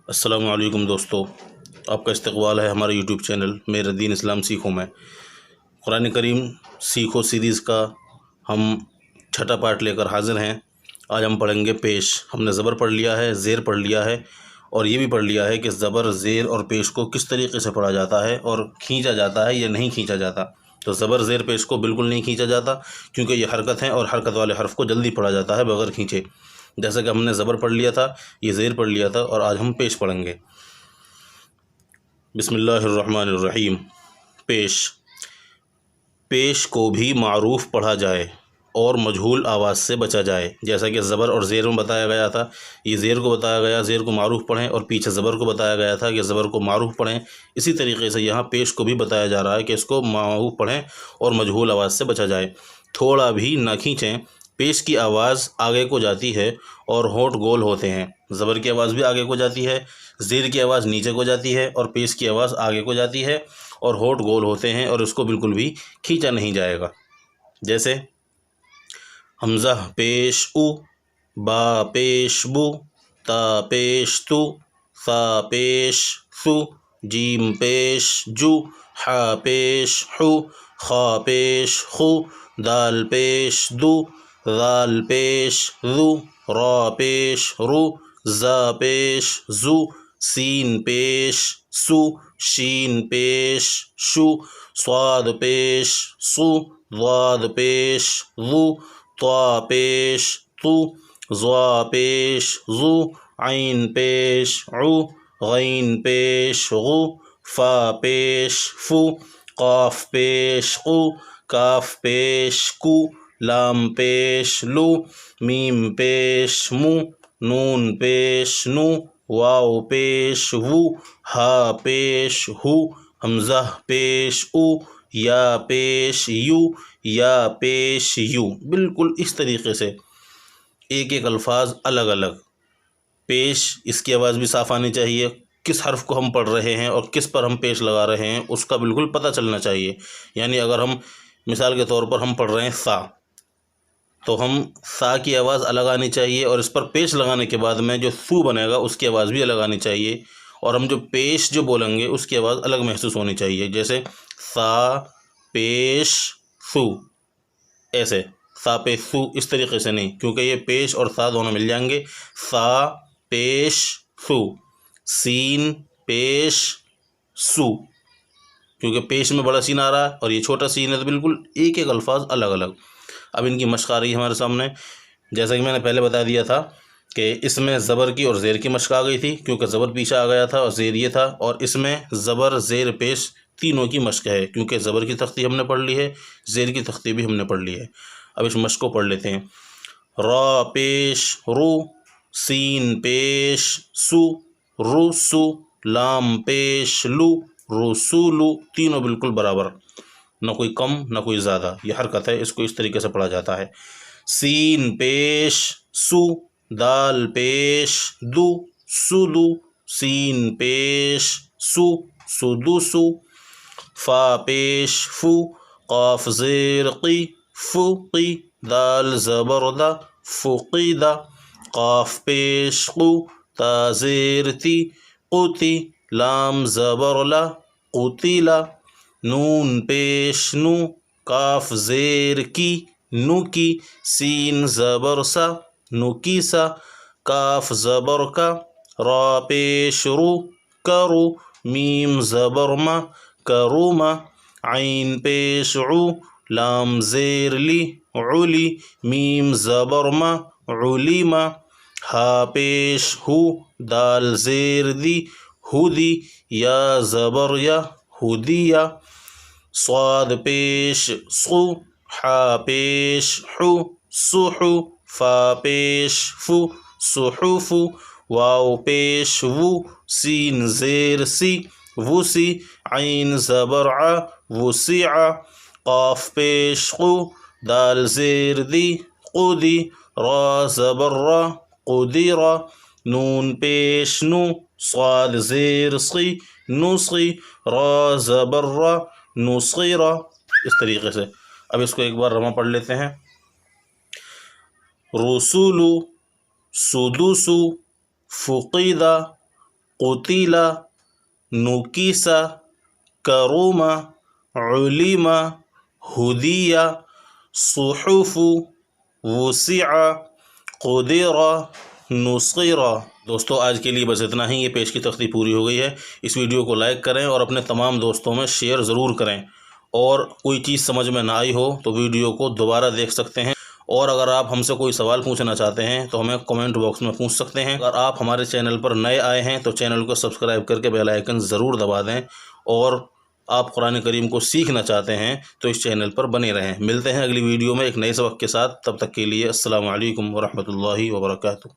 السلام علیکم دوستو، آپ کا استقبال ہے ہمارے یوٹیوب چینل میرا دین اسلام سیکھوں میں۔ قرآن کریم سیکھو سیریز کا ہم چھٹا پارٹ لے کر حاضر ہیں۔ آج ہم پڑھیں گے پیش۔ ہم نے زبر پڑھ لیا ہے، زیر پڑھ لیا ہے، اور یہ بھی پڑھ لیا ہے کہ زبر، زیر اور پیش کو کس طریقے سے پڑھا جاتا ہے اور کھینچا جاتا ہے یا نہیں کھینچا جاتا۔ تو زبر، زیر، پیش کو بالکل نہیں کھینچا جاتا کیونکہ یہ حرکت ہیں اور حرکت والے حرف کو جلدی پڑھا جاتا ہے بغیر کھینچے۔ جیسا کہ ہم نے زبر پڑھ لیا تھا، یہ زیر پڑھ لیا تھا، اور آج ہم پیش پڑھیں گے۔ بسم اللہ الرحمن الرحیم۔ پیش۔ پیش کو بھی معروف پڑھا جائے اور مجہول آواز سے بچا جائے۔ جیسا کہ زبر اور زیر میں بتایا گیا تھا، یہ زیر کو بتایا گیا، زیر کو معروف پڑھیں، اور پیچھے زبر کو بتایا گیا تھا کہ زبر کو معروف پڑھیں۔ اسی طریقے سے یہاں پیش کو بھی بتایا جا رہا ہے کہ اس کو معروف پڑھیں اور مجہول آواز سے بچا جائے۔ تھوڑا بھی نہ کھینچیں۔ پیش کی آواز آگے کو جاتی ہے اور ہونٹ گول ہوتے ہیں۔ زبر کی آواز بھی آگے کو جاتی ہے، زیر کی آواز نیچے کو جاتی ہے، اور پیش کی آواز آگے کو جاتی ہے اور ہونٹ گول ہوتے ہیں، اور اس کو بالکل بھی کھینچا نہیں جائے گا۔ جیسے حمزہ پیش او، با پیش بو، تا پیش تو، ثا پیش ثو، جیم پیش جو، حا پیش حو، خا پیش خو، دال پیش دو، ذال پیش ذو، را پیش رو، زا پیش زو، سین پیش سو، شین پیش شو، صاد پیش صو، ضاد پیش ضو، طا پیش طو، ظا پیش ظو، عین پیش عو، غین پیش غو، فا پیش فو، قاف پیش قو، کاف پیش کو، لام پیش لو، میم پیش مو، نون پیش نو، واو پیش وو، ہا پیش ہو، حمزہ پیش او، یا پیش یو، یا پیش یو۔ بالکل اس طریقے سے ایک ایک الفاظ الگ الگ۔ پیش، اس کی آواز بھی صاف آنی چاہیے۔ کس حرف کو ہم پڑھ رہے ہیں اور کس پر ہم پیش لگا رہے ہیں اس کا بالکل پتہ چلنا چاہیے۔ یعنی اگر ہم مثال کے طور پر ہم پڑھ رہے ہیں سا، تو ہم سا کی آواز الگ آنی چاہیے، اور اس پر پیش لگانے کے بعد میں جو سو بنے گا اس کی آواز بھی الگ آنی چاہیے، اور ہم جو پیش جو بولیں گے اس کی آواز الگ محسوس ہونی چاہیے۔ جیسے سا پیش سو، ایسے سا پیش سو اس طریقے سے نہیں، کیونکہ یہ پیش اور سا دونوں مل جائیں گے۔ سا پیش سو، سین پیش سو، کیونکہ پیش میں بڑا سین آ رہا ہے اور یہ چھوٹا سین ہے، تو بالکل ایک ایک الفاظ الگ الگ۔ اب ان کی مشق آ رہی ہے ہمارے سامنے۔ جیسا کہ میں نے پہلے بتا دیا تھا کہ اس میں زبر کی اور زیر کی مشق آ گئی تھی، کیونکہ زبر پیچھے آ گیا تھا اور زیر یہ تھا، اور اس میں زبر، زیر، پیش تینوں کی مشق ہے، کیونکہ زبر کی تختی ہم نے پڑھ لی ہے، زیر کی تختی بھی ہم نے پڑھ لی ہے۔ اب اس مشق کو پڑھ لیتے ہیں۔ را پیش رو، سین پیش سو، رسو، لام پیش لو، رسولو، تینوں بالکل برابر، نہ کوئی کم نہ کوئی زیادہ۔ یہ حرکت ہے، اس کو اس طریقے سے پڑھا جاتا ہے۔ سین پیش سو، دال پیش دو، سدو، سین پیش سو، سدوسو، فا پیش فو، قاف زیر قی، فقی، دال زبر دا، فقیدہ، قاف پیش قو، تا زیر تی، قتی، لام زبر لا، قتیلا، نون پیش نو، کاف زیر کی، نو کی، سین زبر سا، نکیسا، کاف زبر کا، را پیش رو، کرو، میم زبر ما، کروما، عین پیش عو، لام زیر لی، علی، میم زبر ما، علیما، ہا پیش ہو، دال زیر دی، ہدی، یا زبر یا، ہدیہ، صاد پیش صو، حا پیش حو، صحو، فا پیش فو، صحف، واو پیش وو، سین زیر سی، وسی، عین زبر ع، وسع، قاف پیش قو، دال زیر دی، قدی، را زبر را، قدیرا، نون پیش نو، صاد زیر صی، نصی، را زبر را، نصیرا، اس طریقے سے۔ اب اس کو ایک بار رواں پڑھ لیتے ہیں۔ رسولو، سدوسو، فقیدہ، قتیلا نکیسا کروما علیما ہدیہ صحف وسعہ قدرہ نصیرہ۔ دوستو آج کے لیے بس اتنا ہی، یہ پیش کی تختی پوری ہو گئی ہے۔ اس ویڈیو کو لائک کریں اور اپنے تمام دوستوں میں شیئر ضرور کریں، اور کوئی چیز سمجھ میں نہ آئی ہو تو ویڈیو کو دوبارہ دیکھ سکتے ہیں، اور اگر آپ ہم سے کوئی سوال پوچھنا چاہتے ہیں تو ہمیں کمنٹ باکس میں پوچھ سکتے ہیں۔ اگر آپ ہمارے چینل پر نئے آئے ہیں تو چینل کو سبسکرائب کر کے بیل آئیکن ضرور دبا دیں، اور آپ قرآن کریم کو سیکھنا چاہتے ہیں تو اس چینل پر بنے رہیں۔ ملتے ہیں اگلی ویڈیو میں ایک نئے سبق کے ساتھ، تب تک کے لیے السلام علیکم ورحمۃ اللہ وبرکاتہ۔